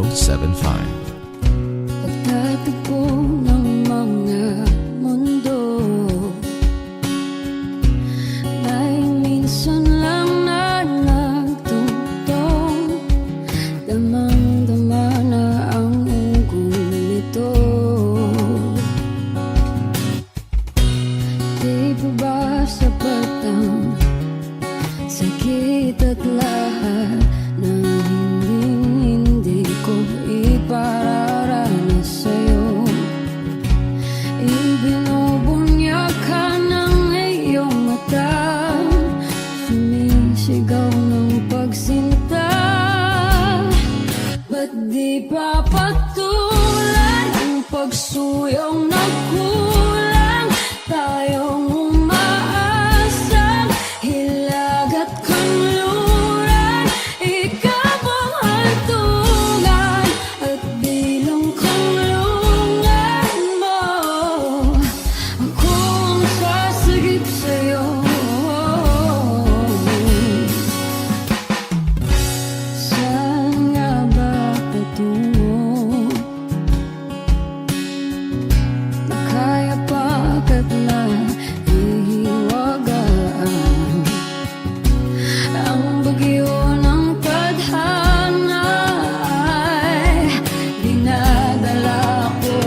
1075. Pagtatagpo ng mga mundo, may minsan lang na nagtutong, damang-dama na ang ugong nito. Di pa ba sapat ang sakit at lahat ng hindi ko ipararanas sa'yo? Ibinubunyak ka ng iyong mata, sumisigaw ng pagsinta. Ba't di pa patulan ang pagsuyong na kulang? Tayong umaasang hilag at kanluran, ikaw ang hantungan at bilang kanlungan mo. Ako ang sasagip sa'yo. Saan nga ba patungo? Nakaya pagkat na ihiwagaan ang bagyo ng tadhana ay dinadala ko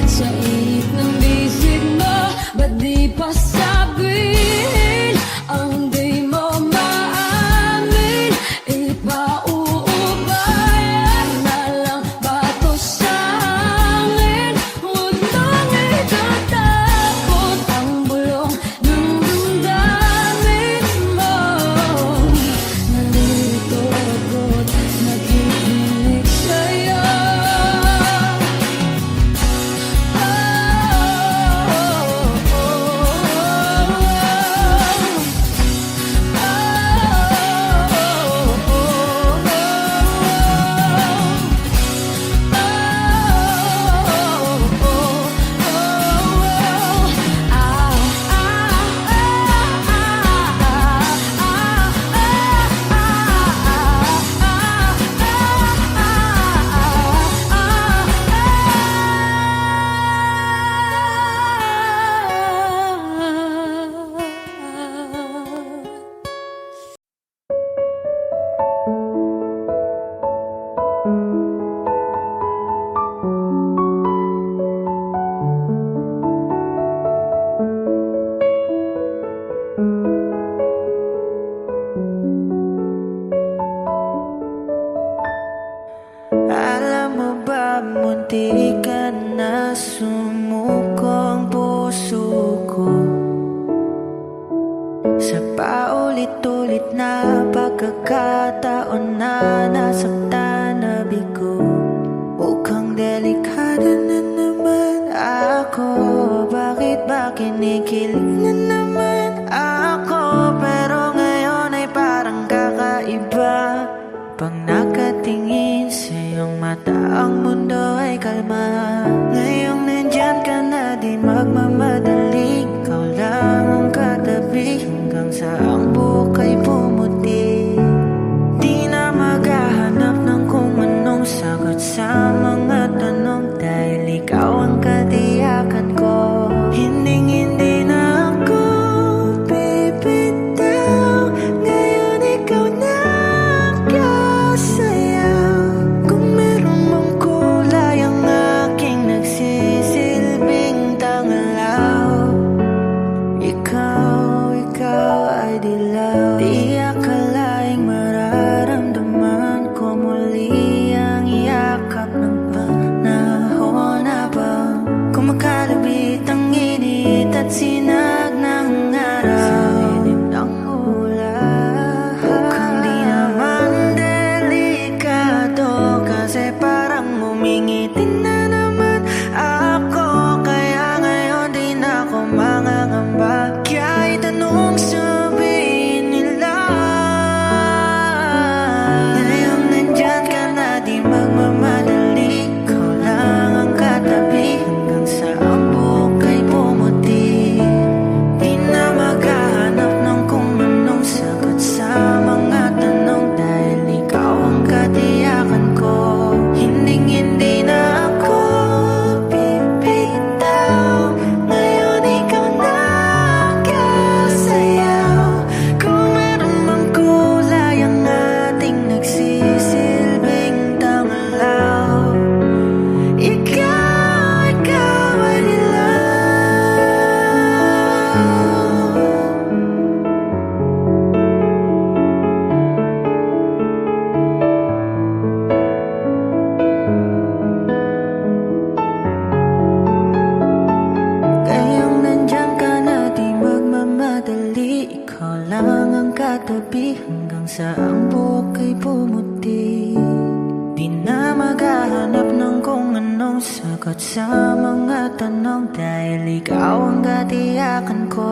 sa init ng bisig mo. Ba't di pa sabihin ang di mo maamin? Ipauubayan na lang ba to sa hangin? Huwag nang itatakot ang bulong ng damdamin mo. Nalilito ako't nakikinig sa'yo. Alam mo ba, munti ka na sumuko ang puso ko sa paulit-ulit na pagkakataon na nasaktan na bigo. Mukhang delikado na naman ako. Bakit ba kinikilig na naman ako? Pero ngayon ay parang kakaiba. Pag nakatingin sa iyong mata, ang mundo ay kalma. Ngayong nandyan ka na, di magmamadali. Ikaw lang ang katabi hanggang sa ang buhok ay pumuti. Di na maghahanap ng kung anong sagot sa mga tanong, dahil ikaw ang katiyakan ko. Hinding-hindi na ako sagot sa mga tanong dahil ikaw ang katiyakan ko.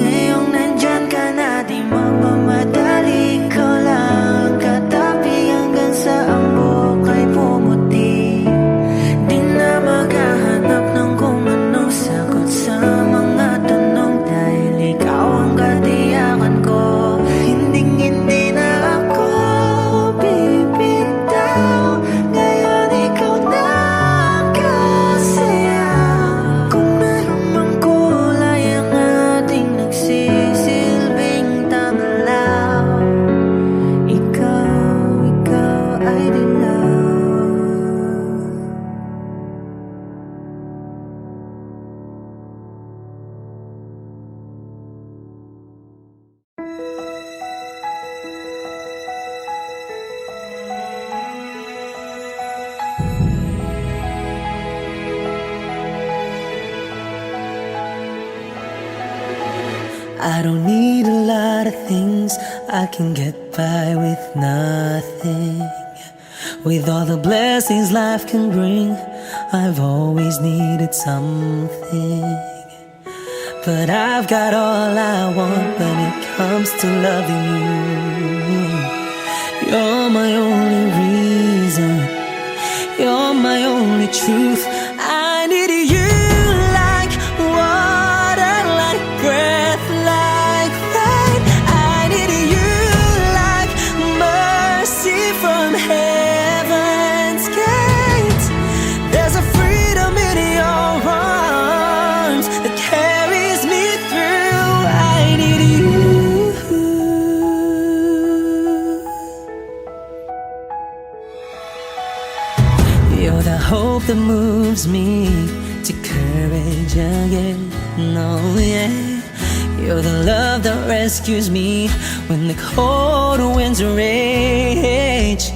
Ngayong nandyan ka na, di magmamadali, ikaw lang katabi hanggang sa ang buhok ay pumuti. Di na maghahanap ng kung anong sagot sa mga tanong dahil ikaw ang katiyakan ko. Hindi na ako bibitaw, ngayon ikaw na ang kasaya. Kung meron mang kulay ang ating nagsisilbing tanglaw, ikaw ay dilaw. I don't need a lot of things, I can get by with nothing. With all the blessings life can bring, I've always needed something. But I've got all I want when it comes to loving you. You're my only reason, you're my only truth. I need you like water, like breath, like rain. I need you like mercy from heaven's gate. There's a freedom in your arms that carries me through. I need you. You're the hope that moves me to courage again. No, yeah. You're the love that rescues me when the cold winds rage.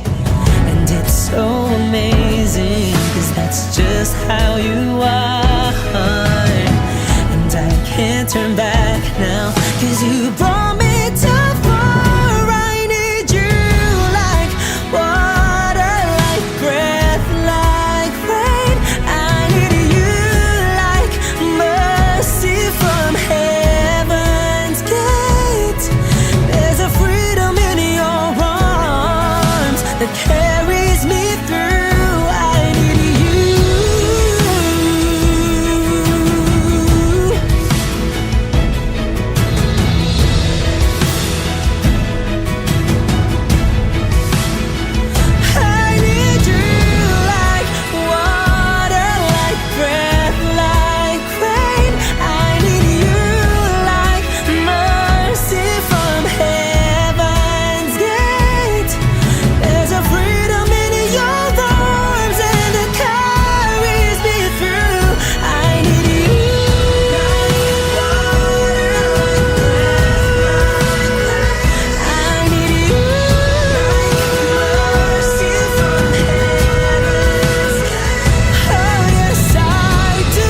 And it's so amazing, 'cause that's just how you are. And I can't turn back now, 'cause you brought me too far. I need you like water, like breath, like rain. I need you like mercy from heaven's gate. There's a freedom in your arms that carries me through. I need you. I need you like water, like breath, like rain. I need you like mercy from heaven's gate. There's a freedom in your arms and it carries me through. I need you. I need you like mercy from heaven's gate. Oh yes I do.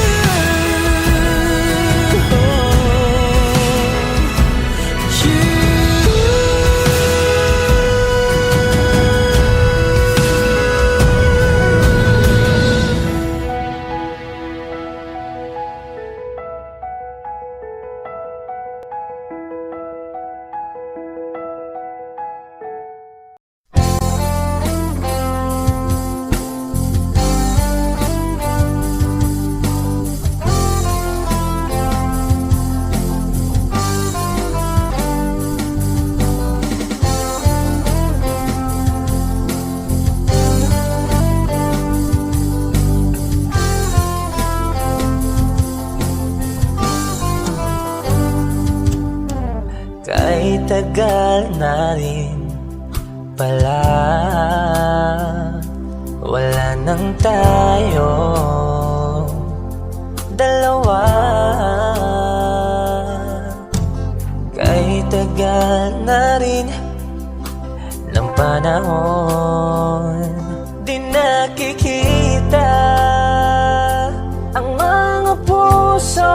Kahit tagal na rin pala, wala nang tayo dalawa. Kahit tagal na rin ng panahon, di nakikita ang mga puso.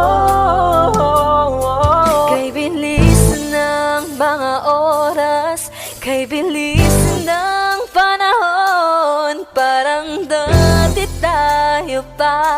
Kay bilis ng mga oras, kay bilis ng panahon, parang dati tayo pa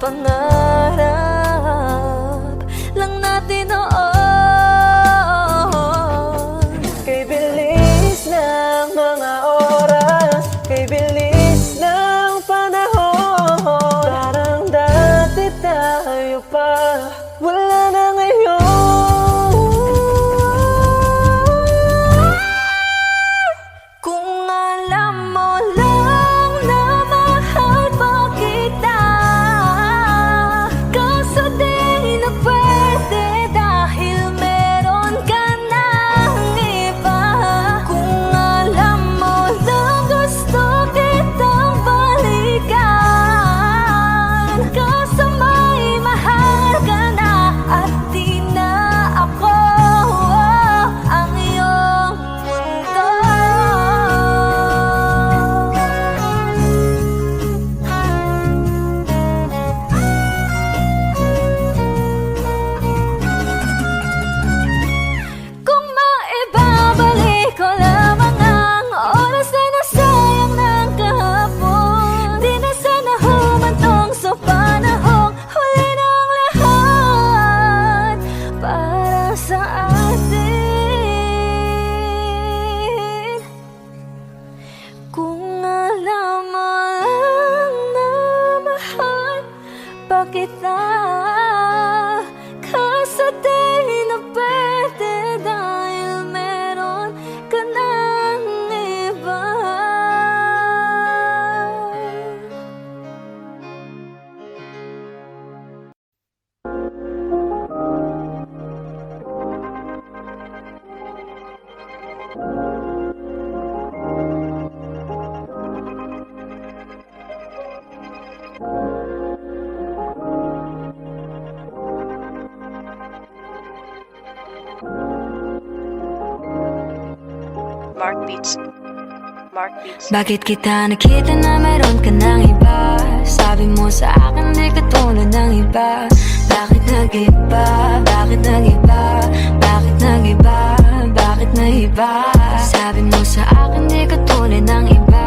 pangarap lang natin noon. Kay bilis ng mga oras, kay bilis ng panahon, parang dati tayo pa, wala na ngayon. Kung alam mo lang na mahal pa kita, kaso di na pwede dahil meron ka ng iba. Kung alam mo lang gusto kitang balikan, kaso may mahal ka na at di na ako ang iyong mundo. Kung maibabalik ko lamang ang oras na nasayang ng kahapon, di na sana humantong sa panahong huli ng lahat para sa atin. Kung alam mo lang na mahal pa kita, kaso di na pwede dahil meron ka ng iba. Mark Beats. Mark Beats. Bakit kita nakita na meron ka ng iba? Sabi mo sa akin di ka tulad ng iba. Bakit nag-iba? Bakit nag-iba? Bakit nag-iba? Bakit nag-iba? Sabi mo sa akin di ka tulad ng iba.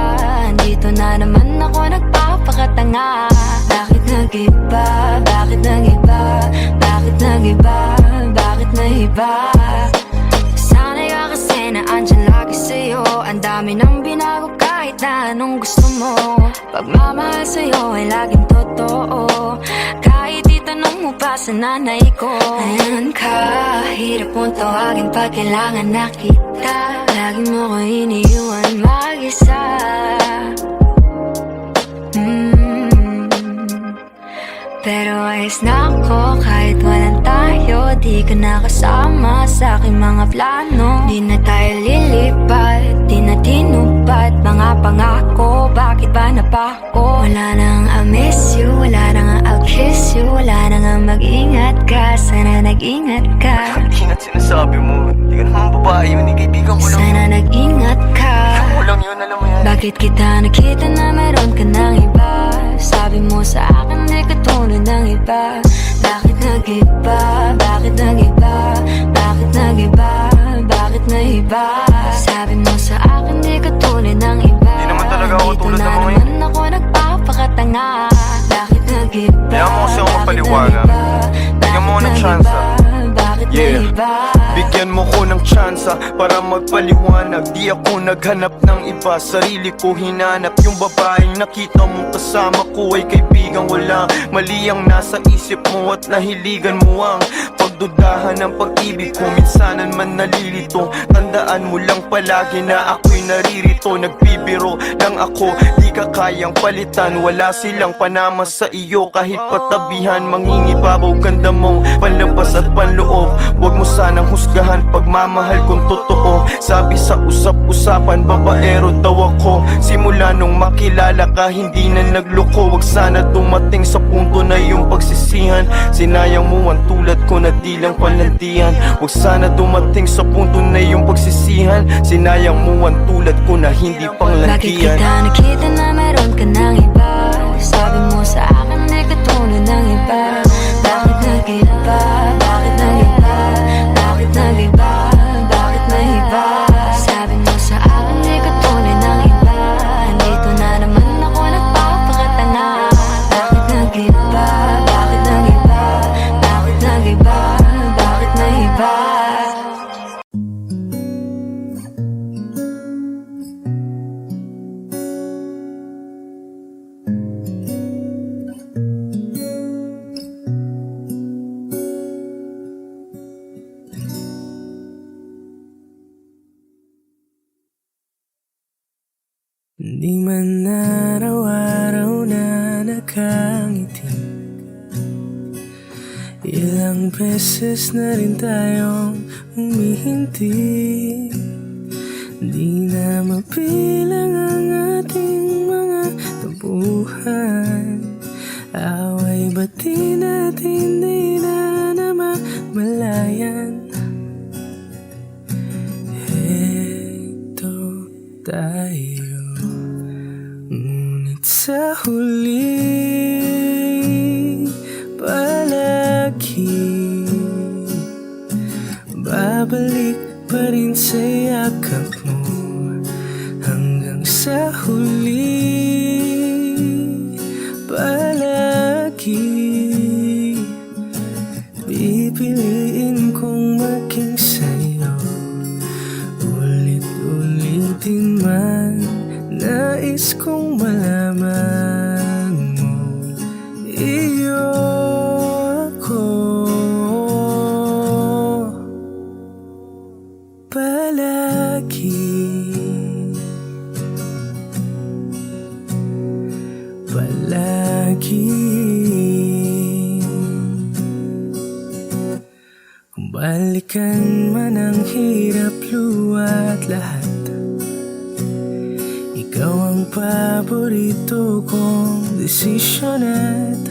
Dito na naman ako nagpapakatanga. Bakit nag-iba? Bakit nag-iba? Bakit nag-iba? Bakit nag-iba? Sana'y ka kasi na andyan lagi sa'yo. Ang dami nang binago kahit na anong gusto mo. Pagmamahal sa'yo ay laging totoo. Kahit itanong mo pa sa nanay ko. Ayan ka, hirap mong tawagin pag kailangan na kita. Lagi mo ko iniiwan mag-isa. Pero ayos na ako kahit walang tayo. Di ka nakasama sa aking mga plano. Di na tayo lilipat, di na tinupad mga pangako. Bakit ba napako? Wala nang I miss you, wala nang I'll kiss you. Wala nang mag-ingat ka, sana nag-ingat ka. Di na't sinasabi mo, di ka naman babae yun, kaibigan ko lang. Sana nag-ingat ka. Ako lang yun, alam mo yan. Bakit kita nakita na meron ka ng iba? Sabi mo sa akin di ka tulad ng iba. Bakit nag-iba? Bakit nag-iba? Bakit nag-iba? Bakit nag-iba? Sabi mo sa akin di ka tulad ng iba. Di naman talaga ako tulad ng mga Dito na naman ako nagpapakatanga. Bakit nag-iba? Kaya mo kasi ako Bakit magpaliwanag. nag-iba? Bigyan mo ako ng Bakit chance, nag-iba? Bakit Yeah. nag-iba? Bigyan mo ko ng tsansa para magpaliwanag. Di ako naghanap ng iba, sarili ko hinanap. Yung babaeng nakita mong kasama ko ay kaibigan. Wala mali ang nasa isip mo at nahiligan mo ang pagdudahan ng pag-ibig ko. Minsanan man nalilito, tandaan mo lang palagi na ako'y naririto. Nagbibiro lang ako, di ka kayang palitan. Wala silang panama sa iyo kahit patabihan. Mangingibabaw ganda mong panlabas at panloob. Huwag mo sanang husgahan pagmamahal kung totoo. Sabi sa usap-usapan, babaero daw ako. Simula nung makilala ka, hindi na nagloko. Huwag sana dumating sa punto na yung pagsisihan. Sinayang mo ang tulad ko na di lang palandian. Huwag sana dumating sa punto na yung pagsisihan. Sinayang mo ang tulad ko na hindi Bakit panglandian. kita nakita na meron ka ng iba? Sabi mo sa akin di ka tulad ng iba. Bakit nag-iba? Bakit nag-iba? Bakit nag-iba? Bakit nag-iba? Sabi mo sa akin di ka tulad ng iba. Dito na naman ako nagpapakatanga. Bakit nag-iba? nakangiti. Ilang beses na rin tayong humihinti. Di na mapilang ang ating mga tampuhan. Away bati natin di na namamalayan. Heto tayo, ngunit sa huli palagi babalik pa rin sa yakap mo. Hanggang sa huli palagi pipiliin kong maging sa'yo. Ulit-ulitin man nais kong malaman mo, iyo ako palagi. Palagi. Kung balikan man ang hirap, luha at lahat, ikaw ang paborito kong desisyon. At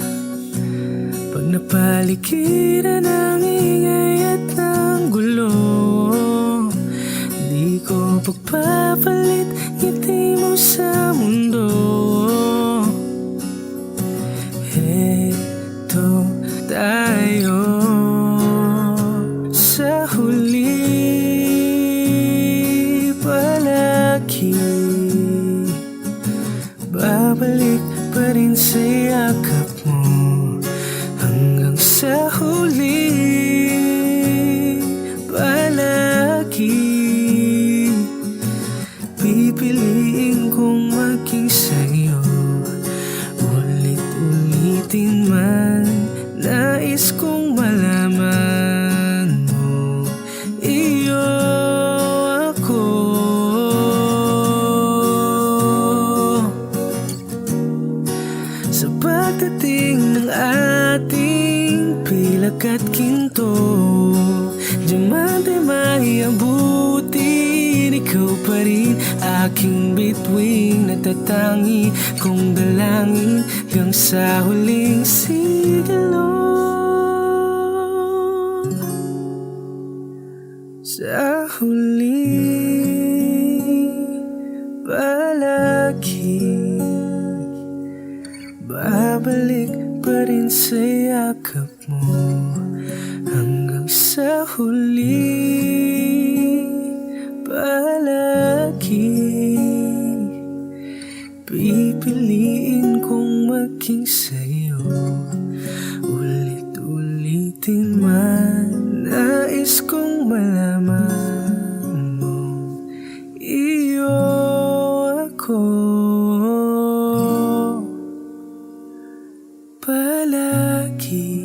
pag napaligiran ng ingay at ng gulo, di ko pagpapalit ngiti mo sa mundo. Heto tayo sa huli palagi. Babalik pa rin sa yakap mo. Hanggang sa huli palagi pipiliin kong maging sa'yo. Ulit-ulitin man nais kong malaman mo, iyo ako sa pagdating ng ating pilak at ginto. Diamante may abutin, ikaw pa rin aking bituin. Natatangi kong dalangin hanggang sa huling sigilo. Sa huli palagi babalik pa rin sa yakap mo. Hanggang sa huli palagi pipiliin kong maging sa'yo. Ulit-ulitin man nais kong malaman mo, iyo ako palagi.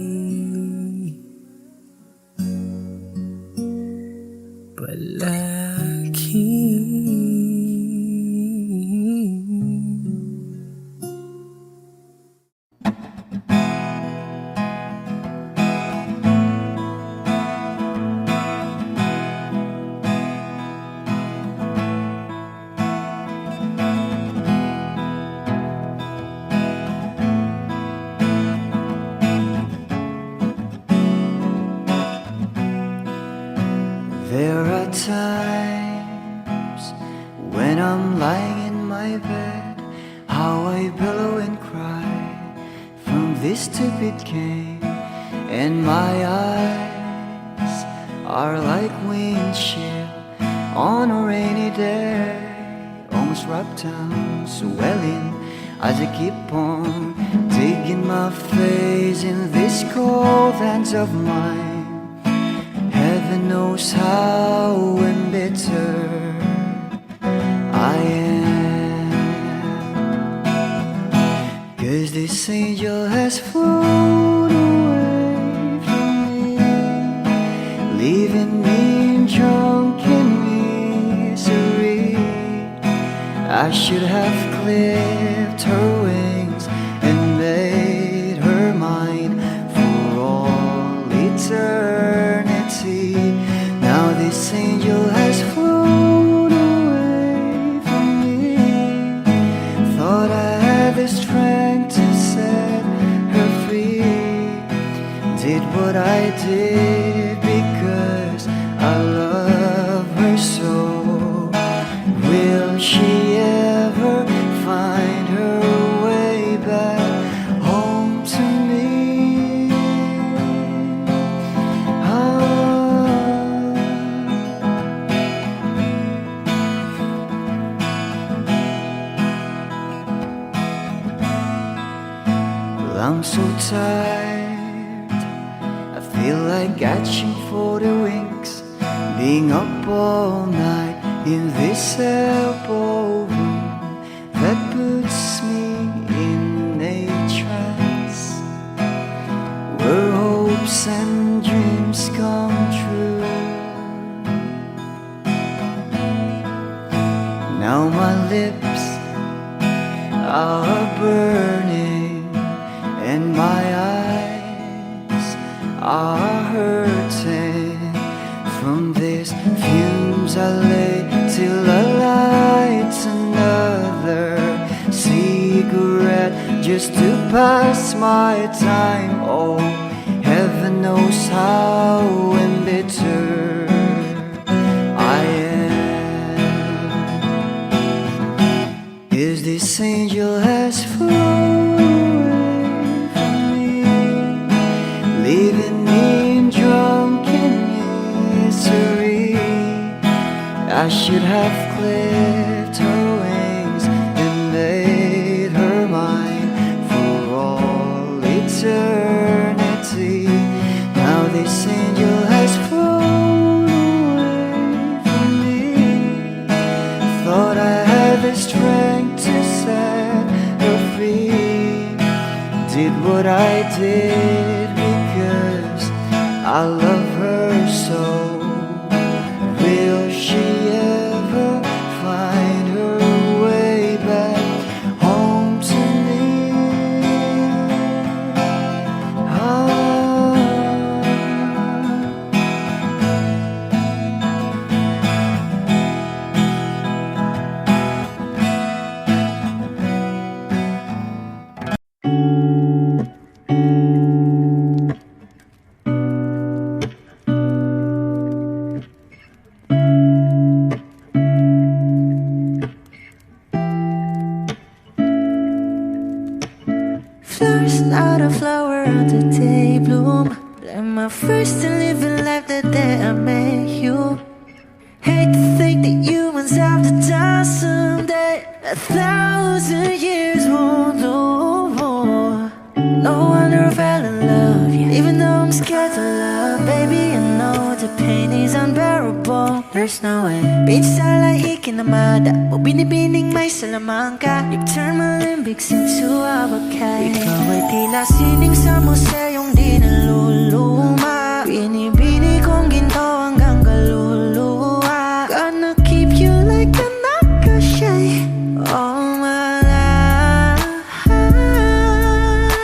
Palagi. There are times when I'm lying in my bed, how I billow and cry from this stupid game, and my eyes are like windshield on a rainy day, almost wrapped down, swelling as I keep on digging my face in these cold hands of mine. Heaven knows how embittered I am, 'cause this angel has flown away from me, leaving me in drunken misery. I should have clipped her wings and made did because I love her so. Will she ever find her way back home to me? Well, I'm so tired, I feel like catching for the wings, being up all night in this elbow room that puts me in a trance, where hopes and dreams come true. Now my lips are burning and my eyes are hurting from these fumes I lay till I light another cigarette just to pass my time. Oh, heaven knows how embittered I am. Is this angel has flown away from me, leaving me in drunken misery? I should have clipped her wings and made her mine for all eternity. Now this angel has flown away from me. Thought I had the strength to set her free. Did what I did because I love her so. Will she ever find her way back home to me? Flowers not a flower on the day bloom, like my first to live in life the day I met you. Hate to think that humans have to die someday. 1,000 years won't do more. No wonder I fell in love, yeah. Even though I'm scared to love, baby, I know the pain is unbearable. There's no way minsan lahi kinamada o binibining may salamangka. You turn my limbics into abakay. Ikaw ay tila sining sa museyong di naluluma. Binibini kong ginto hanggang kaluluwa. Gonna keep you like a nakashay all my life.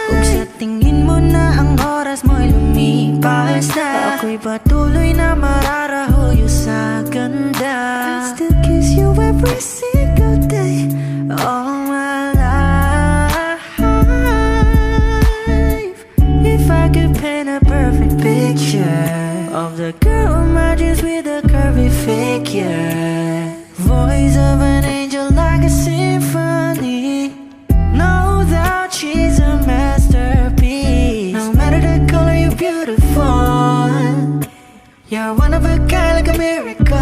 Kung sa tingin mo na ang oras mo'y lumipas na, ako'y patuloy na mararahuyo sa ganda. I still kiss you every single day all my life. If I could paint a perfect picture of the girl in my dreams with a curvy figure, voice of an angel like a symphony, no doubt she's a masterpiece. No matter the color, you're beautiful. You're one of a kind, like a miracle.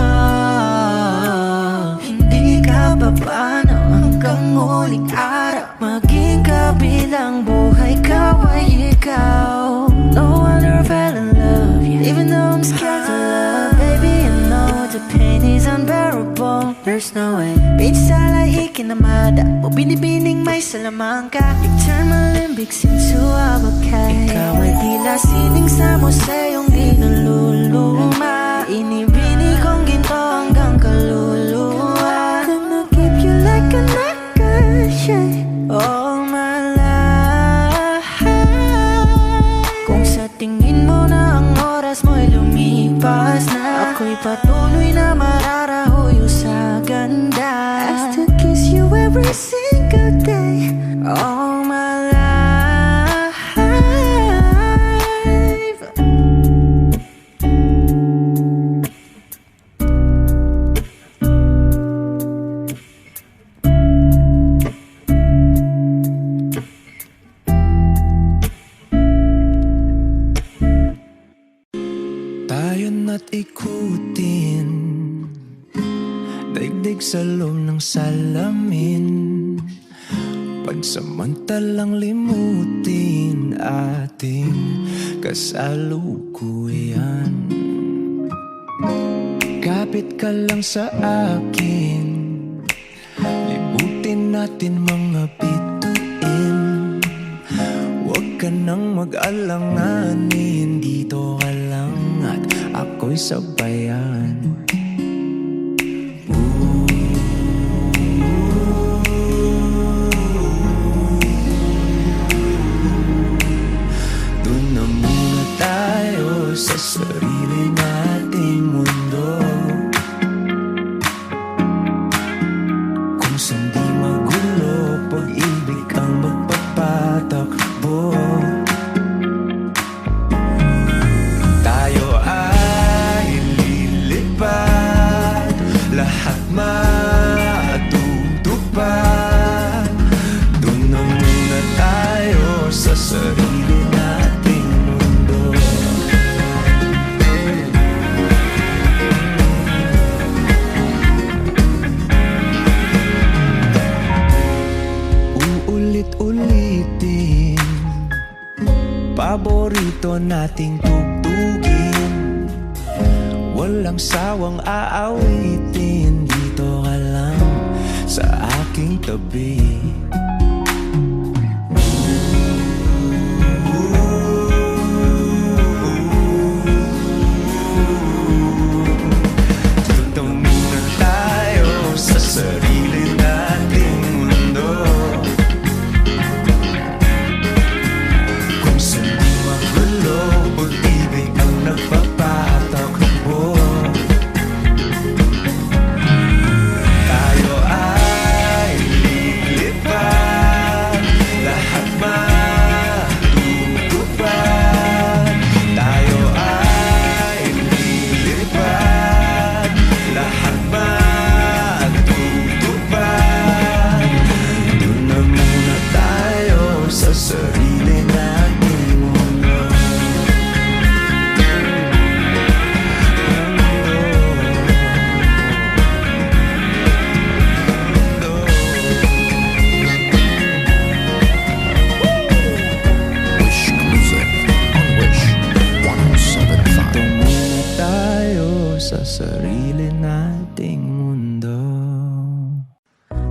Hindi ka papaano hanggang huling araw, maging kabilang buhay ka ay ikaw. No wonder I fell in love, yeah. Even though I'm scared to love, baby, I know the pain is unbearable. There's no way minsan lahi kinamada o binibining may salamangka. You turn my limbics into abakay. Ikaw ay tila sining sa museyong di naluluma. Inibini kong ginto hanggang kaluluwa. Gonna keep you like a nakashay all my life. Kung sa tingin mo na ang oras mo'y lumipas na, ako'y patuloy na mararahuyo sa ganda. I still kiss you every single day all my life. sa loob ng salamin, pagsamantalang limutin ating kasalukuyan. Kapit ka lang sa akin, libutin natin mga bituin. Huwag ka nang mag-alanganin, dito ka lang at ako'y sabayan. Doon na muna tayo sa sarili nating mundo, kung saan di magulo, pag-ibig ang magpapatakbo. Tayo ay lilipad, lahat matutupad. Doon na muna tayo sa sarili nating mundo. Uulit-ulitin, paborito nating tugtugin, walang sawang aawitin, dito ka lang sa aking tabi. Dito muna tayo sa sarili nating mundo, kung saan di magulo, pag-ibig ang nagpapatakbo. Tayo ay lilipad, lahat matutupad. Tayo ay lilipad, lahat matutupad. Doon na muna tayo sa sarili nating mundo. Wish Music on Wish 107.5. Dito muna tayo sa sarili nating mundo.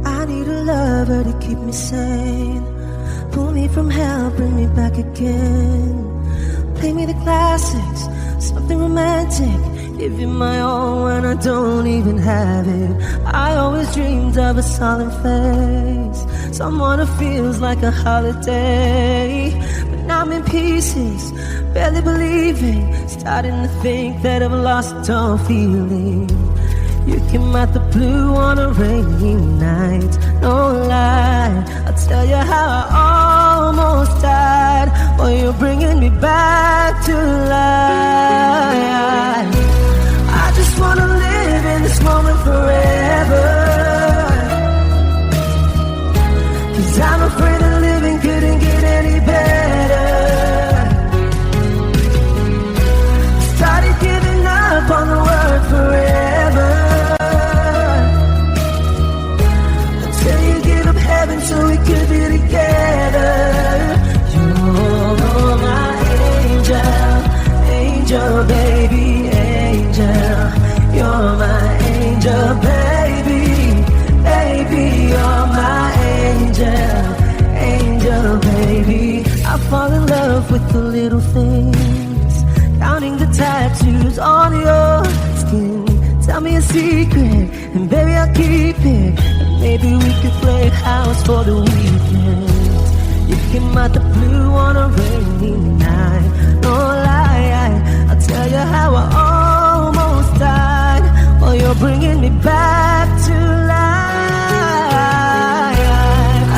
I need a lover to keep me sane, pull me from hell, bring me back again. Play me the classics, something romantic, give you my all when I don't even have it. I always dreamed of a solemn face, someone who feels like a holiday. But now I'm in pieces, barely believing, starting to think that I've lost all feeling. You came out the blue on a rainy night, no lie, I'll tell you how I almost died, while you're bringing me back to life. I just wanna live in this moment forever, 'cause I'm afraid of living couldn't get any better. Started giving up on the word forever, until you give up heaven so we could be together. You're my angel, angel baby, angel. You're my angel baby, baby. You're my angel, angel baby. I fall in love with the little things, counting the tattoos on your skin. Tell me a secret, and baby I'll keep it. And maybe we could play house for the weekend. You came out the blue on a rainy night, no lie, I'll tell you how I almost died, while you're bringing me back to life.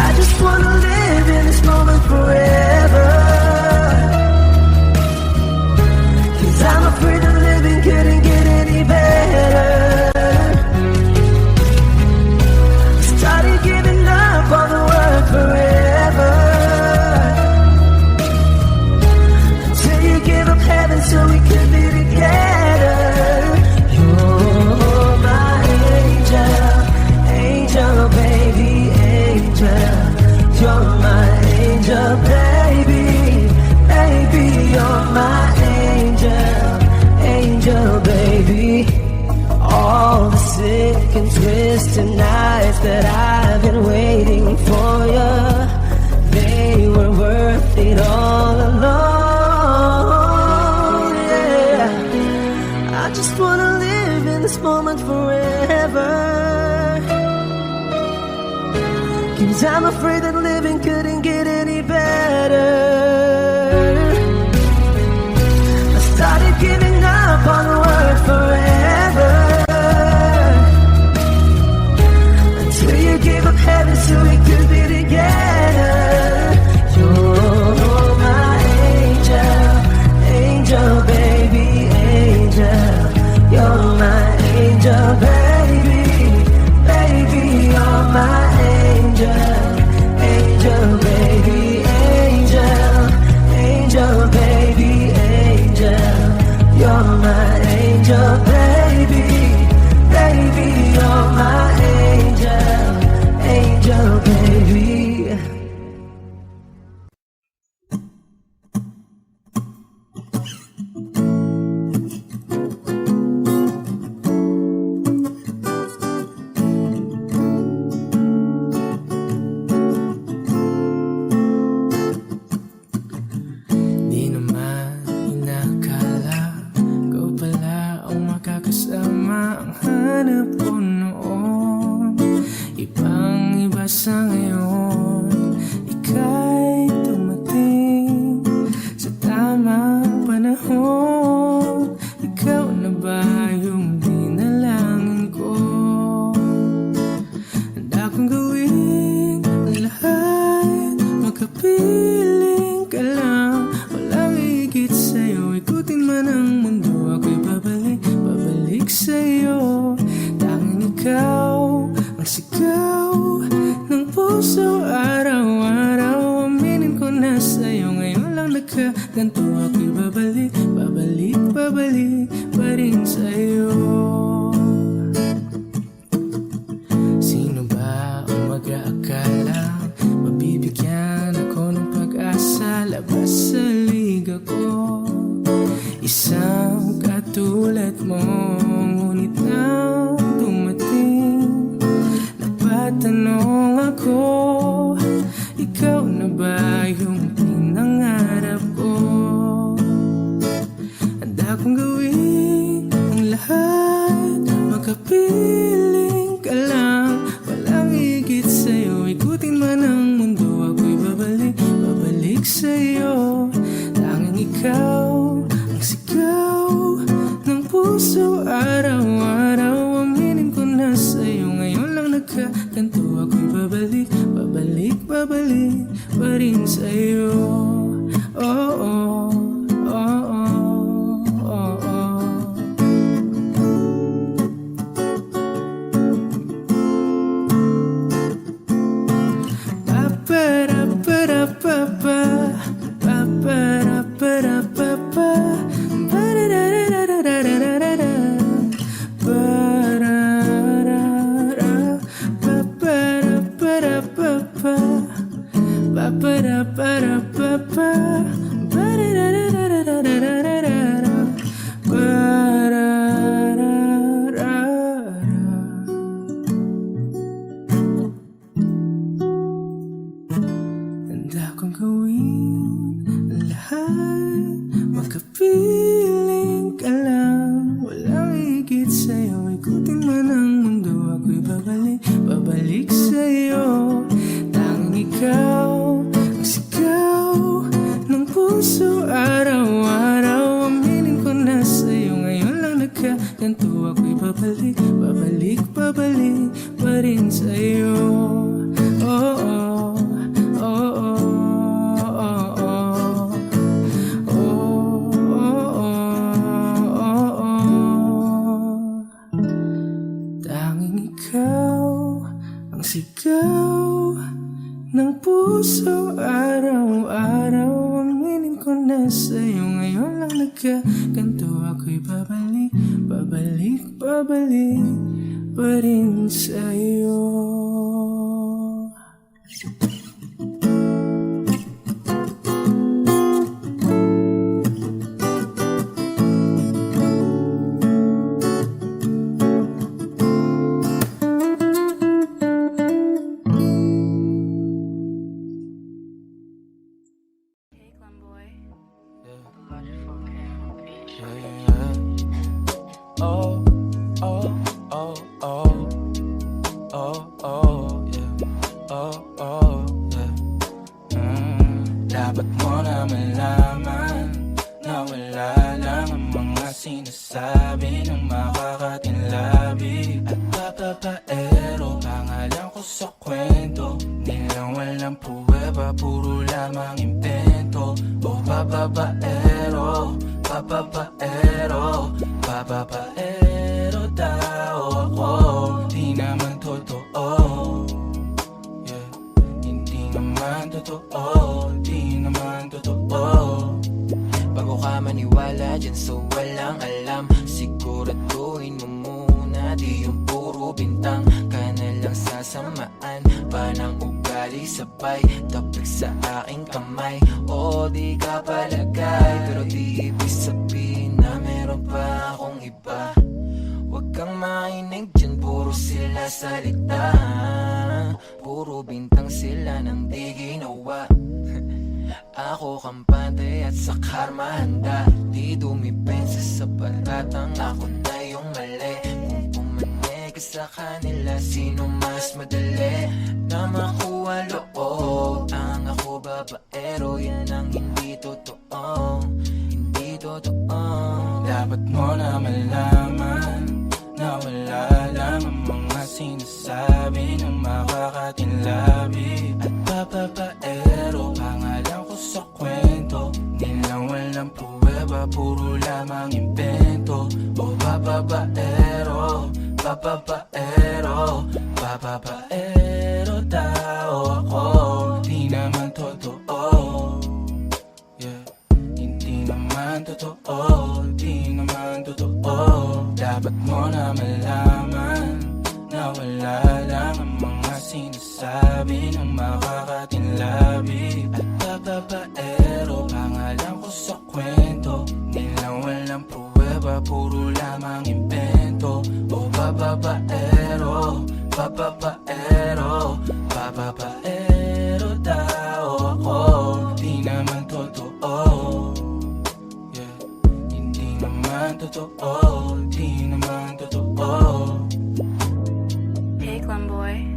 I just wanna live in this moment forever, 'cause I'm afraid of living couldn't get any better. Started giving up on the word forever, until you give up heaven so we could be together. 'cause I'm afraid that living couldn't get any better. I started giving up on the word forever, until you gave up heaven so we could be together. You're my angel, angel baby, angel. You're my angel baby, baby, you're my angel, angel baby, angel, angel baby, angel. You're my angel baby, baby, you're my angel, angel baby. Di naman inakala ikaw pala ang makakasama. Ang hanap ko noon ibang iba sa ngayon. Ika'y dumating sa tamang panahon. Ikaw na ba yung dinalangin ko? Handa kong gawin ang lahat, makapiling ka lang. Walang higit sa'yo, ikutin man ang mundo. Ako'y babalik, babalik sa'yo. Tanging ikaw ang sigaw ng puso araw-araw. Aminin ko na sa'yo, ngayon lang nagkaganto. Ako'y babalik, babalik, babalik pa rin sa'yo. Sino ba ang mag-aakala mabibigyan ako ng pag-asa? Labas sa liga ko, isang katulad mo. Ngunit nang dumating, napatanong ako, ikaw na ba yung pinangarap ko? Handa kong gawin ang lahat, makapiling ka lang. Walang higit sa'yo, ikutin man ang mundo. Ako'y babalik, babalik sa'yo. Tanging ikaw ang sigaw ng puso araw-araw. Aminin ko na sa'yo, ngayon lang nagkaganto. Ako'y babalik, babalik, babalik pa rin sa'yo. Oh, oh, oh, oh, oh, oh. Handa kong gawin ang lahat, makapiling ka lang. Walang higit sa'yo, ikutin man ang mundo. Ako'y babalik, babalik sa'yo. Tanging ikaw ang sigaw ng puso araw-araw. Aminin ko na sa'yo, ngayon lang nagkaganto. Ako'y babalik, babalik, babalik pa rin sa'yo. Oh, oh, oh, oh. Sigaw ng puso araw-araw. Aminin ko na sa'yo, ngayon lang nagkaganto. Ako'y babalik, babalik, babalik pa rin sa'yo. Oh, oh, oh, oh, oh, oh, yeah. Oh, oh. na malaman na wala lang ang mga sinasabi ng makakatinlabi. At papapaero, pangalan ko sa kwento, nilang walang pruweba, puro lamang impento. O papapaero, papapaero, papapaero tao ako, di naman totoo. Yeah, hindi naman totoo, di naman totoo. Bago ka maniwala dyan so walang alam, siguraduhin mo muna di yung puro bintang ka na lang sasamaan pa ng ugali sabay tapik sa aking kamay. O di ka palagay pero di ibig sabihin na meron pa akong iba. Huwag kang mainig dyan, puro sila salita, puro bintang sila nang di ginawa. Ako kampante at sa karma handa, di dumipensa sa paratang ako na yung mali. Kung pumanig ka sa kanila, sino mas madali na makuha loob? Ang ako babaero, yan ang hindi totoo, hindi totoo. Dapat mo na malaman na wala lang ang mga sinasabi ng makakatinlabi. At papapaero, pangalan ko sa kwento, nilang walang pruweba, puro lamang impento. O papapaero, papapaero, papapaero tao ako, di naman totoo. Yeah, hindi naman totoo, di naman totoo. Dapat mo na malaman na wala lang ang mga sinasabi ng makakatinlabi. At papapaero, pangalan ko sa kwento, nilang walang pruweba, puro lamang impento. O papapaero, papapaero, papapaero tao ako, di naman totoo. Yeah, hindi naman totoo, di naman totoo. Hey, Clem boy.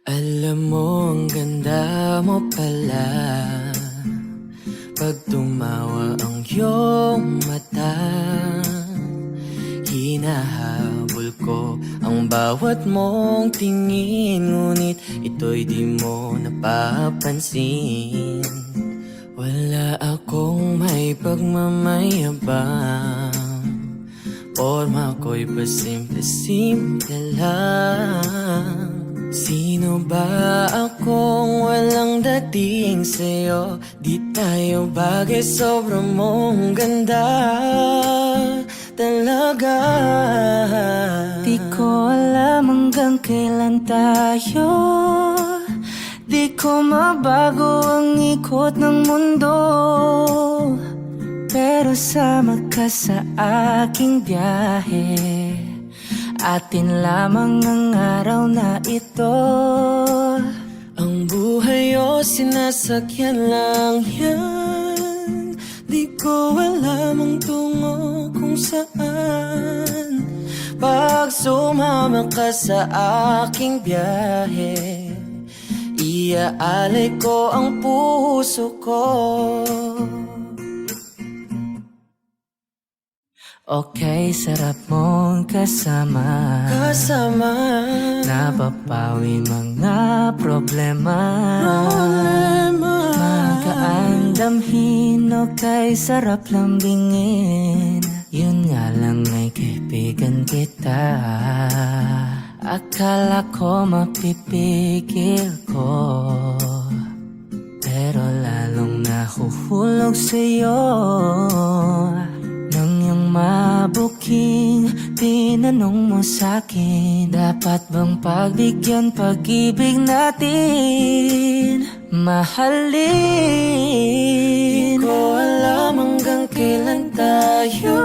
Alam mo, ang ganda mo pala pag tumawa ang iyong mata. Hinahabol ko ang bawat mong tingin, ngunit ito'y di mo napapansin. Wala akong may pagmamayabang, forma ko'y pasimple-simple lang. Sino ba akong walang dating sa'yo? Di tayo bagay, sobrang mong ganda talaga. Di ko alam hanggang kailan tayo, di ko mabago ang ikot ng mundo, pero sama ka sa aking biyahe. Atin lamang ang araw na ito. Ang buhay o sinasakyan lang yan, di ko alam ang tungo kung saan. Pag sumama ka sa aking biyahe, iaalay ko ang puso ko. Okay, sarap mong kasama, napapawi mga problema. Magaan damhin, okay, sarap lambingin. Yun nga lang ay kaibigan kita. Akala ko mapipigil ko, pero lalong nahuhulog sa'yo. Nang yung mabuking tinanong mo sa'kin, dapat bang pagbigyan pag-ibig natin, mahalin? Di ko alam hanggang kailan tayo.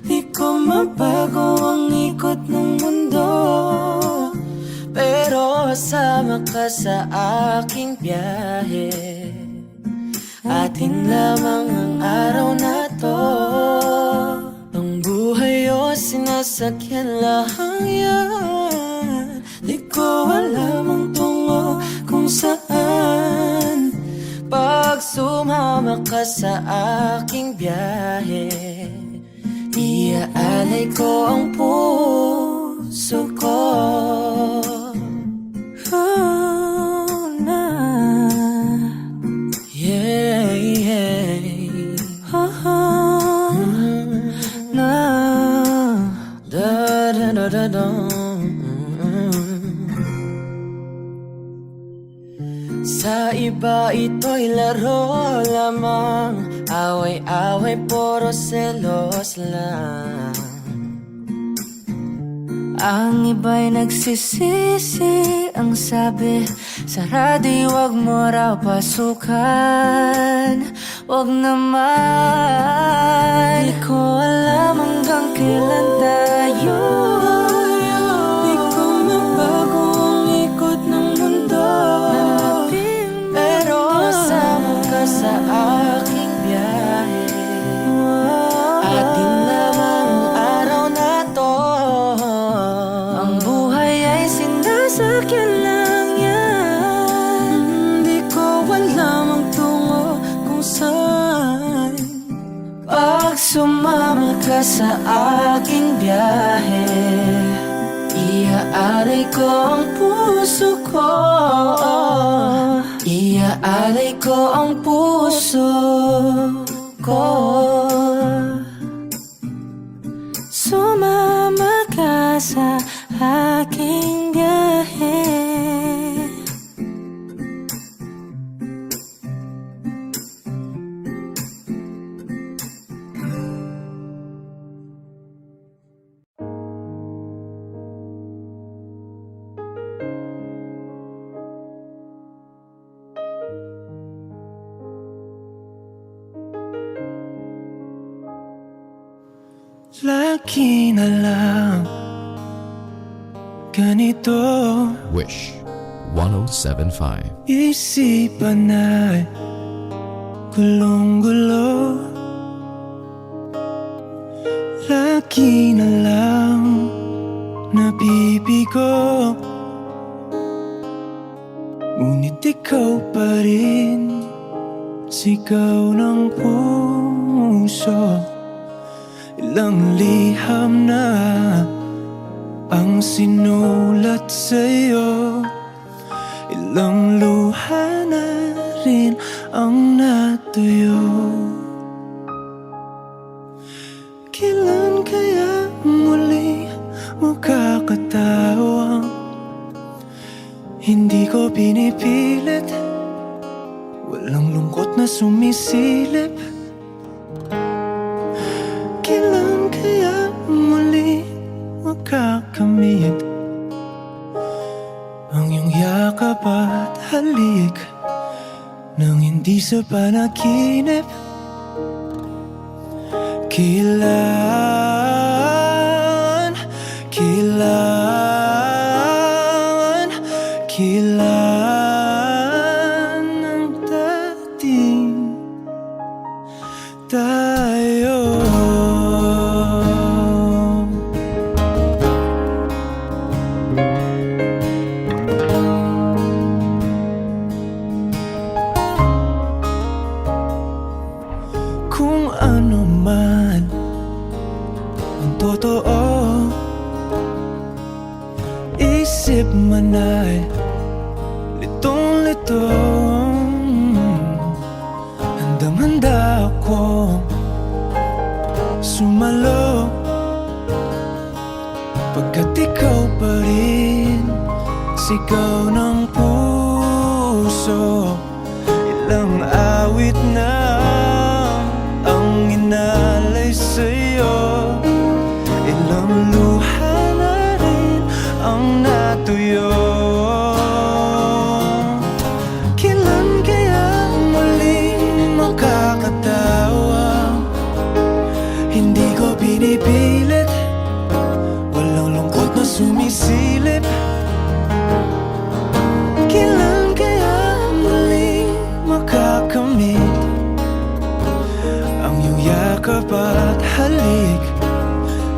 Di ko mabago ang ikot ng mundo, pero sama ka sa aking biyahe. Atin lamang ang araw na to. Ang buhay o sinasakyan lang yan. Di ko alam ang tungo kung saan. Pag sumama ka sa aking biyahe, iaalay ko ang puso ko. Oh, na. Yeah, yeah. Oh, na. Da, da, da, da, da. Sa iba ito'y laro lamang, away-away puro selos lang. Ang iba'y nagsisisi, ang sabi sa radio, wag mo raw pasukan. Wag naman, di ko alam hanggang kailan tayo. Di ko mabago ang ikot ng mundo, pero sama ka sa aking biyahe. Atin lamang ang araw na to. Ang buhay ay sinasakyan lang yan. Di ko alam ang tungo kung saan. Pag sumama ka sa aking biyahe, iaalay ko ang puso ko. Iaalay ko ang puso ko. Sumama ka sa aking biyahe. Lagi na lang ganito, Wish 1075. isipan ay gulong-gulo. Lagi na lang nabibigo, ngunit ikaw pa rin, sigaw ng puso. Ilang liham na ang sinulat sa'yo, ilang luha na rin ang natuyo. Kailan kaya muli makakatawang hindi ko pinipilit, walang lungkot na sumisilip. Kailan kaya muli makakamit ang iyong yakap at halik nang hindi sa panaginip? Kailan, kailan, kailan ang dating tayo? Kung ano man ang totoo, isip man ay litong-lito. Handang-handa akong sumalo, pagkat ikaw pa rin, sigaw ng puso. Ilang awit na ang inalay sa'yo, ilang luha na rin ang natuyo. yakap at halik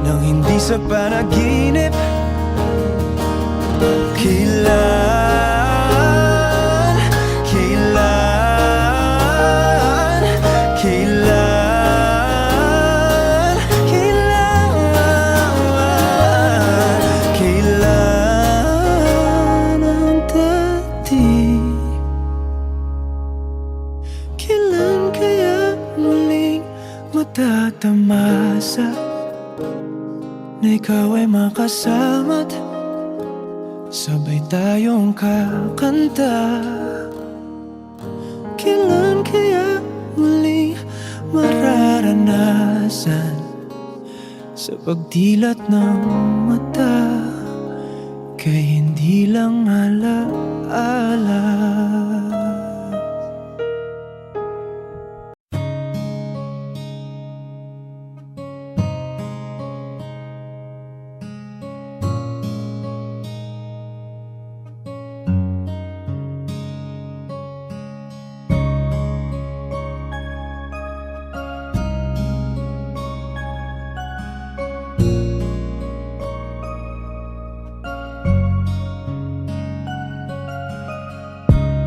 nang hindi sa panaginip. Kailan, kailan, kailan, kailan, kailan ang dating? Kailan kaya muling matatamasa na ikaw ay makasama't sabay tayong kakanta? Kailan kaya muling mararanasan sa pagdilat ng mata kay hindi lang alaala?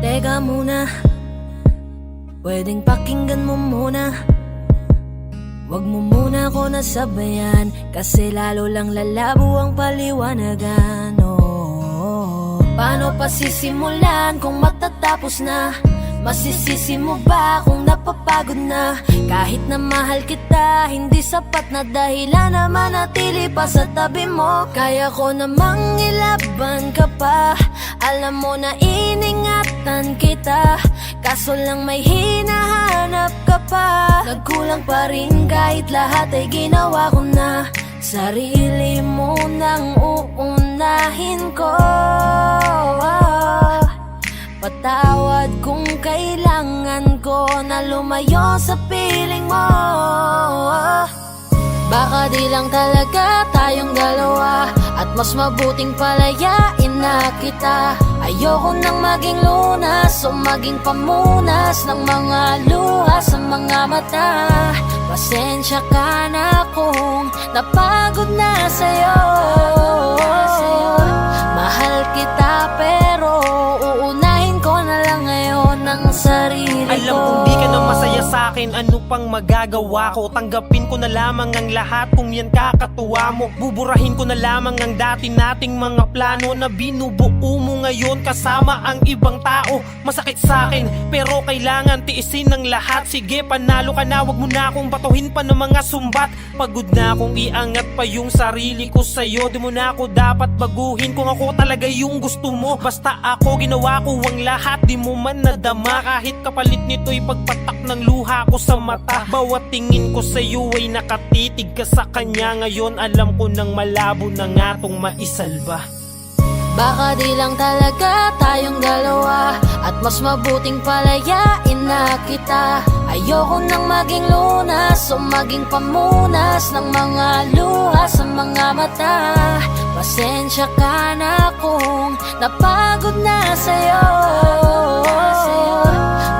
Teka muna, pwedeng pakinggan mo muna. Wag mo muna ako nasabayan, kasi lalo lang lalabo ang paliwanagan. Oh, paano pa sisimulan kung matatapos na? Masisisi mo ba kung napapagod na? Kahit na mahal kita, hindi sapat na dahilan na manatili pa sa tabi mo. Kaya ko namang ilaban ka pa, alam mo na iningatan kita, kaso lang may hinahanap ka pa. Nagkulang pa rin kahit lahat ay ginawa ko na. Sarili mo nang uunahin ko. Patawad kung kailangan ko na lumayo sa piling mo. Baka di lang talaga tayong dalawa, at mas mabuting palayain na kita. Ayoko nang maging lunas o maging pamunas ng mga luha sa mga mata. Pasensya ka na kung napagod na sa'yo. Mahal kita pero uunahin ko na lang ngayon ang sarili ko. Alam kong di ka na masaya sa'kin, ano pang magagawa ko? Tanggapin ko na lamang ang lahat kung yan kakatuwa mo. Buburahin ko na lamang ang dati nating mga plano na binubuo mo ngayon kasama ang ibang tao. Masakit sa'kin pero kailangan tiisin ng lahat. Sige, panalo ka na, wag mo na akong batuhin pa ng mga sumbat. Pagod na akong iangat pa yung sarili ko sa'yo. Di mo na ako dapat baguhin kung ako talaga yung gusto mo. Basta ako, ginawa ko ang lahat, di mo man nadama. Kahit kapalit nito'y pagpatak ng luha ko sa mata. Bawat tingin ko sa'yo ay nakatitig ka sa kanya. Ngayon alam ko nang malabo na nga tong maisalba. Baka di lang talaga tayong dalawa, at mas mabuting palayain na kita. Ayoko nang maging lunas o maging pamunas ng mga luha sa mga mata. Pasensya ka na kung napagod na sa'yo.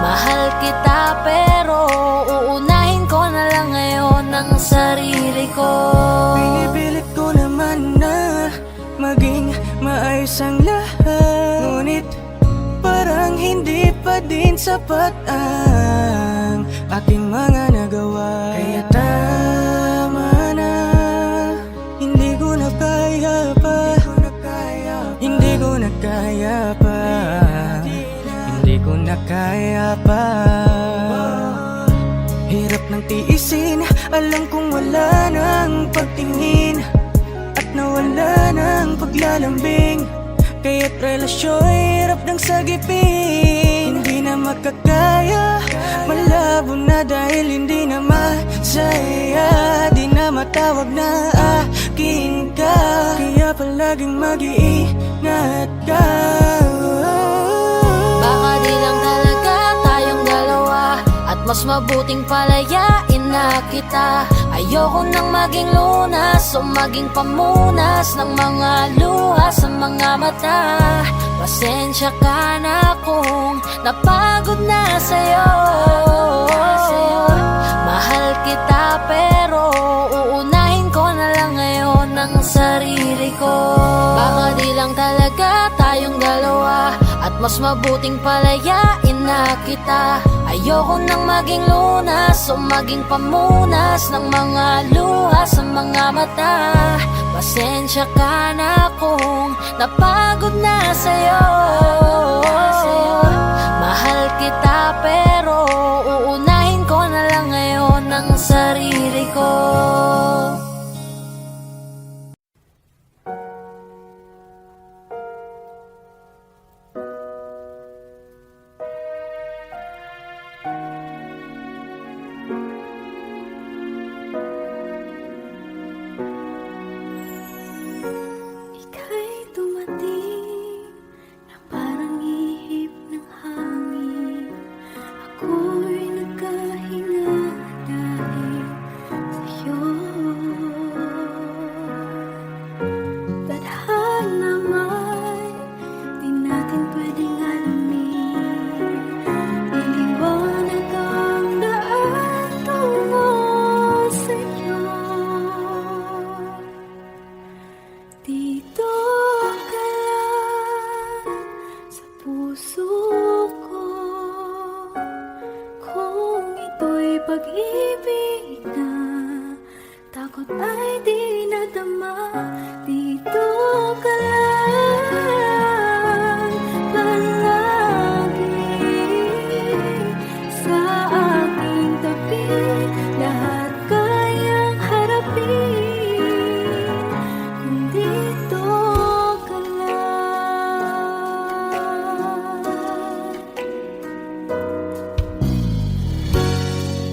Mahal kita pero uunahin ko na lang ngayon ang sarili ko. Pinipilit ko naman na maging maayos ang lahat, ngunit parang hindi pa din sapat ang aking mga nagawa. Kaya tama na, hindi ko na kaya pa, hindi ko na kaya pa, hindi ko na kaya pa. Hirap ng tiisin, alam kong wala nang pagtingin at nawala ng paglalambing. Kaya't relasyo'y hirap ng sagipin. Hindi na makakaya, malabo na dahil hindi na masaya. Di na matawag na akin ka, kaya palaging mag-iingat ka. Baka di lang talaga tayong dalawa, at mas mabuting palayain na kita. Ayoko nang maging lunas o maging pamunas ng mga luha sa mga mata. Pasensya ka na kung napagod na sa'yo. Mahal kita sarili ko. Baka di lang talaga tayong dalawa, at mas mabuting palayain na kita. Ayoko nang maging lunas o maging pamunas ng mga luha sa mga mata. Pasensya ka na kung napagod na sa'yo. Mahal kita pero uunahin ko na lang ngayon ang sarili ko. Ika'y dumating na parang ihip ng hangin. Ako'y nagkahinga dahil sa'yo. Tadhana may di natin pwedeng alamin. Iliwanag ang daan tungo sa'yo. Dito ka lang sa puso ko. Kung ito'y pag-ibig na, takot ay di nadama. Dito ka lang palagi sa aking tabi. Lahat kayang harapin kung dito ka lang.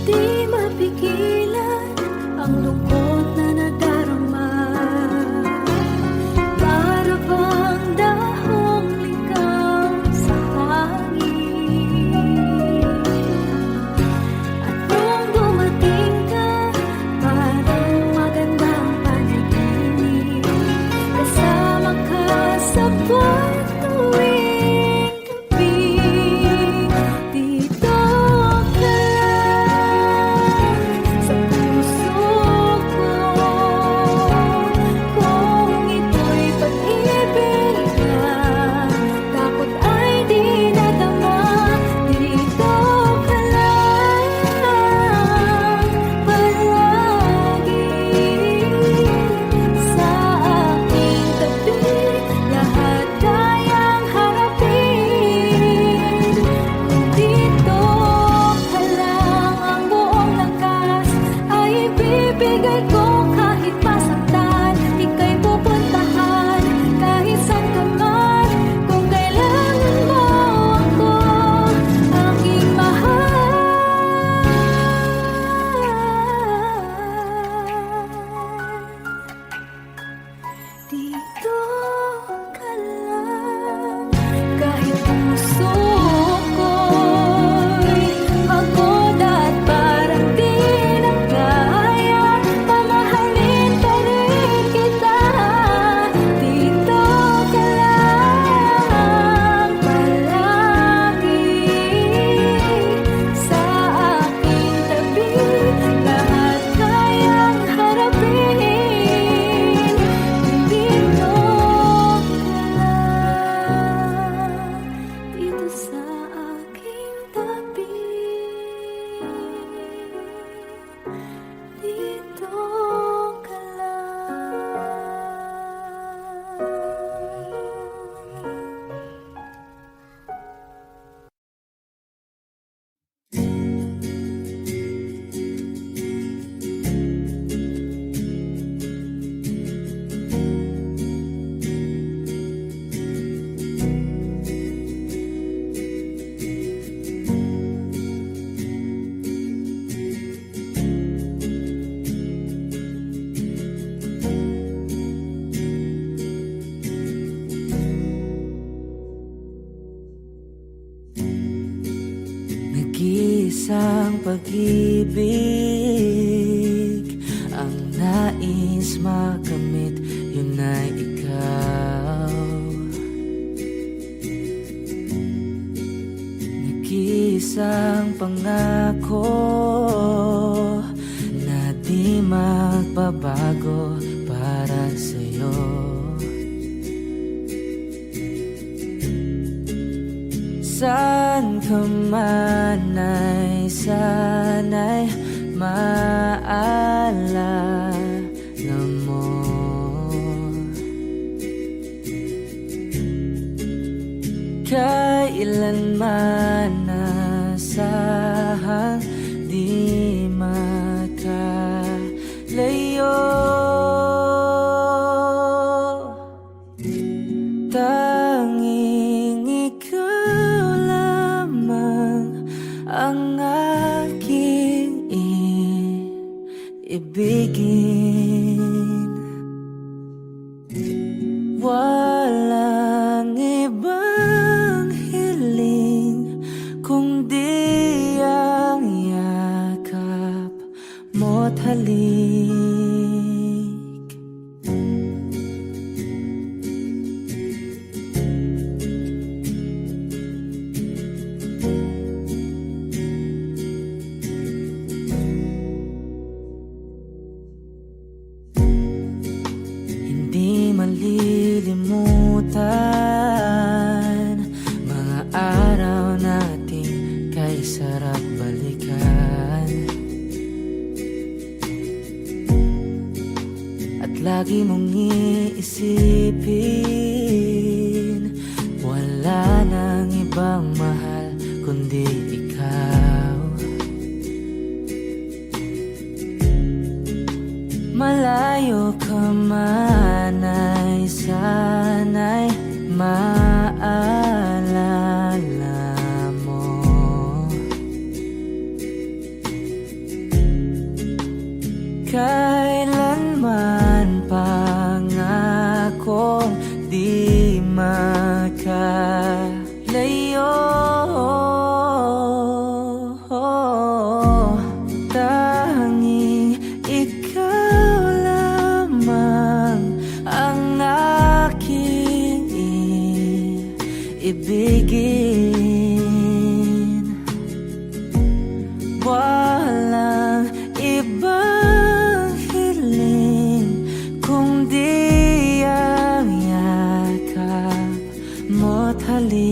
Di mapigilan ang lungkot na nadarama. Para bang dahong ligaw sa hangin. At nung dumating ka, parang magandang panaginip. Kasama ka sa buwan tuwing gabi. Dito ka lang sa puso ko. Kung ito'y pag-ibig na, takot ay di nadama. Dito ka lang palagi sa aking tabi. Lahat kayang harapin kung dito ka lang. Ang buong lakas ay ibibigay ko kahit masaktan. Ika'y pupuntahan kahit saan ka man. Kung kailangan mo ako, aking mahal. Dito ka lang kahit puso ko'y pagod at parang di na kaya. Mamahalin pa rin kita. Dito ka lang palagi sa aking tabi. Lahat kayang harapin kung dito ka lang. Dito sa aking tabi. Dito ka Nag-iisang pag-ibig ang nais makamit, yun ay ikaw. Nag-iisang pangako na di magbabago para sa'yo. sa'yo. Saan ka man ay sana'y maalala mo. Kailanman nasahang di makalayo. Tanging ikaw lamang ang aking ibigin. Walang ibang hiling kundi ang yakap mo't halik. Hindi malilimutan mga araw natin kay sarap balikan. At lagi mong iisipin, wala nang ibang mahal kundi ikaw. Malayo ka man ay sana'y maalala mo. Kailanman pangakong di makalayo. Tanging ikaw lamang ang aking ibigin. Walang ibang hiling kundi ang yakap mo't halik.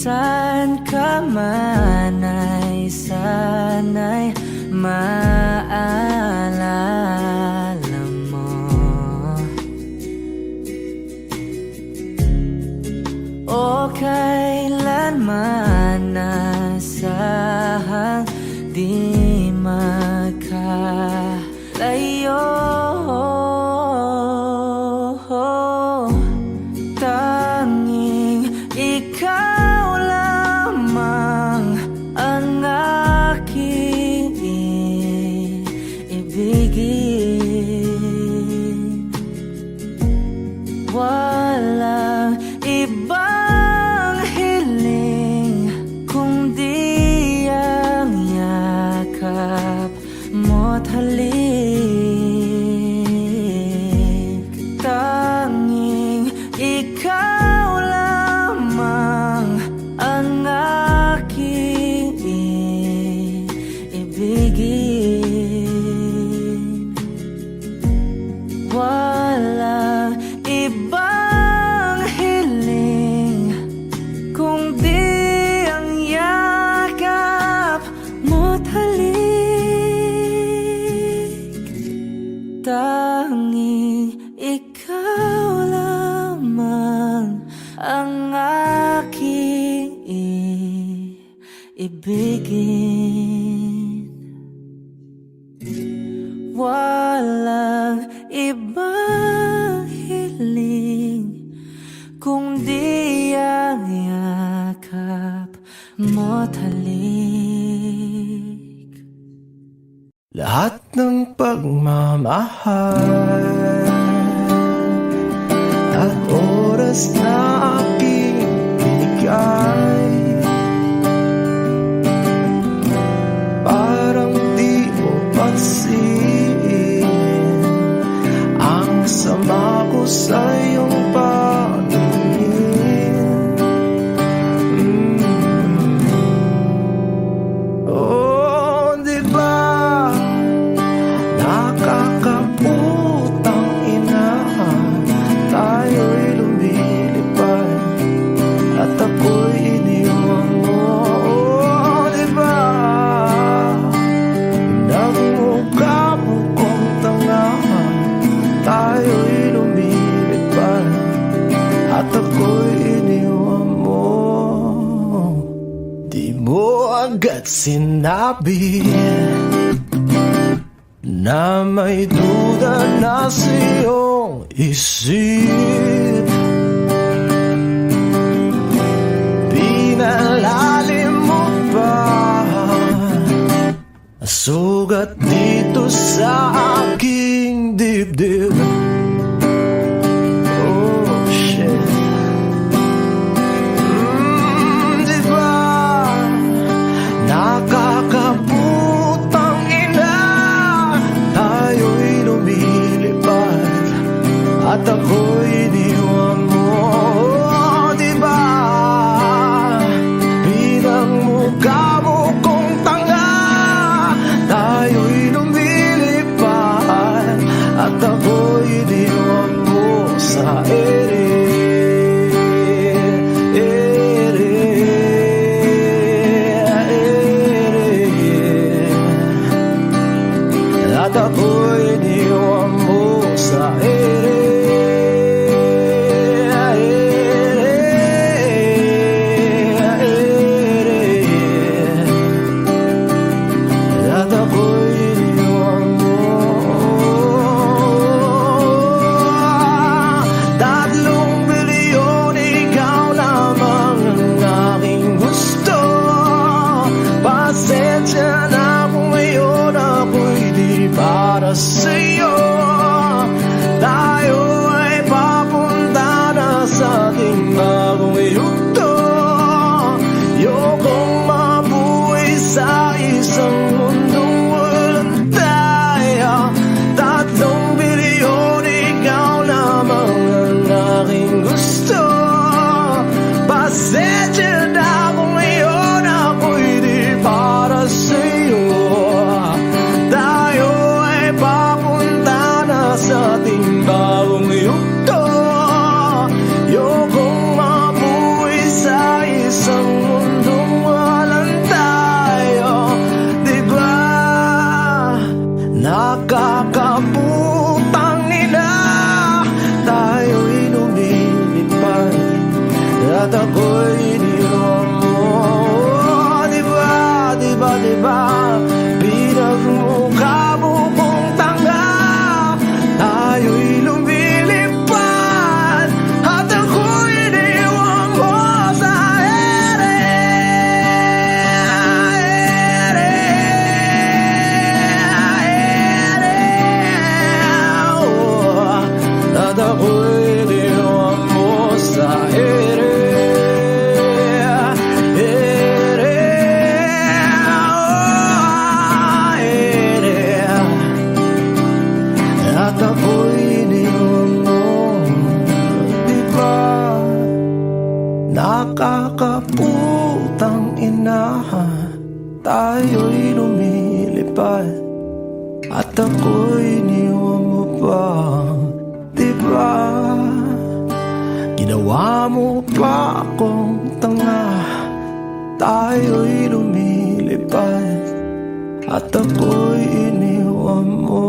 Saan ka man ay sana'y maalala mo. O kailanman nasahang di makalayo. Tanging ikaw lamang ang aking ibigin. Walang ibang hiling kundi ang yakap mo't halik. Tanging ikaw lamang ang aking ibigin. Walang ibang hiling kundi ang yakap mo't halik. Tanging ikaw lamang ang aking ibigin. Walang ibang hiling kundi ang yakap mo't halik. Lahat ng pagmamahal at oras na aking binigay, parang di mo pansin. sabi na may duda na sa iyong isip. Pinalalim mo pa sugat dito sa aking dibdib. Oh shit. Diba nakakaputang ina, tayo'y lumilipad at ako'y iniwan mo. Oh, diba pinagmukha mo kong tanga, tayo'y lumilipad at ako'y iniwan mo sa ere. At ako'y iniwan mo sa ere. At ako'y iniwan mo. 3 bilyon, ikaw lamang ang aking gusto. Pasensya na kung ngayon ako'y di para sa'yo. Tayo ay papunta na sa ating bagong yugto. Ayokong mabuhay sa isang mundong walang tayo. 3 bilyon, ikaw lamang ang aking gusto. Pasensya na kung ngayon ako'y di para sa'yo. Tayo ay papunta na sa ating bagong yugto. Ayokong mabuhay sa isang mundong walang tayo. Diba nakakaputang ina, tayo'y lumilipad at ako'y iniwan mo. Diba, diba, diba pinagmukha mo kong tanga, tayo'y lumilipad at ako'y iniwan mo sa ere. At ako'y iniwan mo sa ere. At ako'y iniwan mo. Diba nakakaputang ina, tayo'y lumilipad at ako'y iniwan mo pa. Diba ginawa mo pa akong tanga, tayo'y lumilipad at ako'y iniwan mo.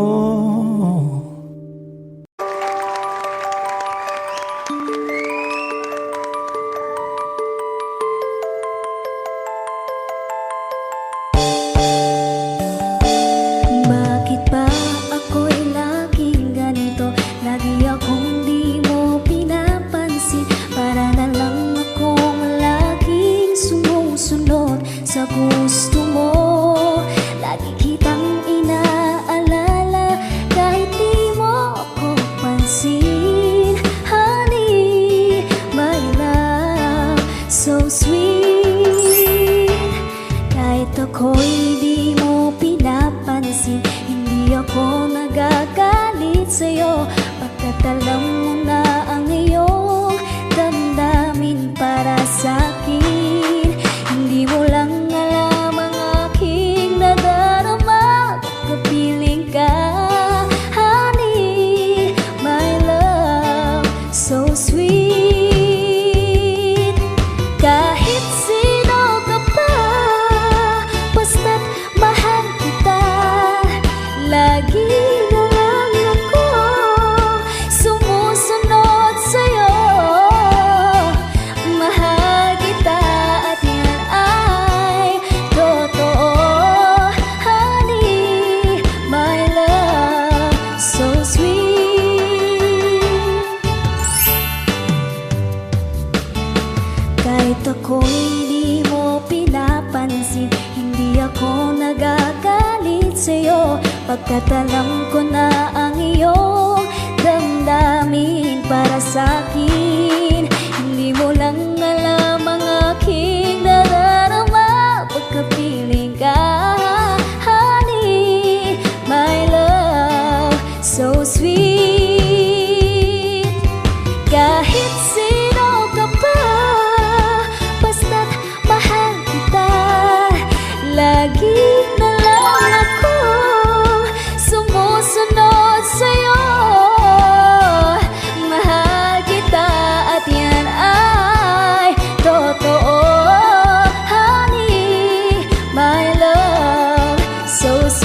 Bakit ba ako'y laging ganito? Lagi akong di mo pinapansin. Para na lang akong laging sumusunod sa gusto mo. Lagi kitang inaalala kahit di mo ako pansin. Honey, my love, so sweet. Kahit ako'y di mo pinapansin, hindi ako nagagalit sa'yo. Pagkat alam mo na ang iyong damdamin para sa'kin. Hindi mo lang alam ang aking nadarama. Kapiling ka, honey, my love, so sweet. Kahit sino ka pa, basta't mahal kita. Lagi na lang ako Pagkat alam ko na ang iyong damdamin para sa'kin. Hindi mo lang alam ang aking nadarama pagkapiling ka, honey, my love, so sweet. Kahit sino ka pa, basta't mahal kita, lagi na lang ako sumusunod sa'yo. Mahal kita at yan ay totoo, honey, my love, so sweet.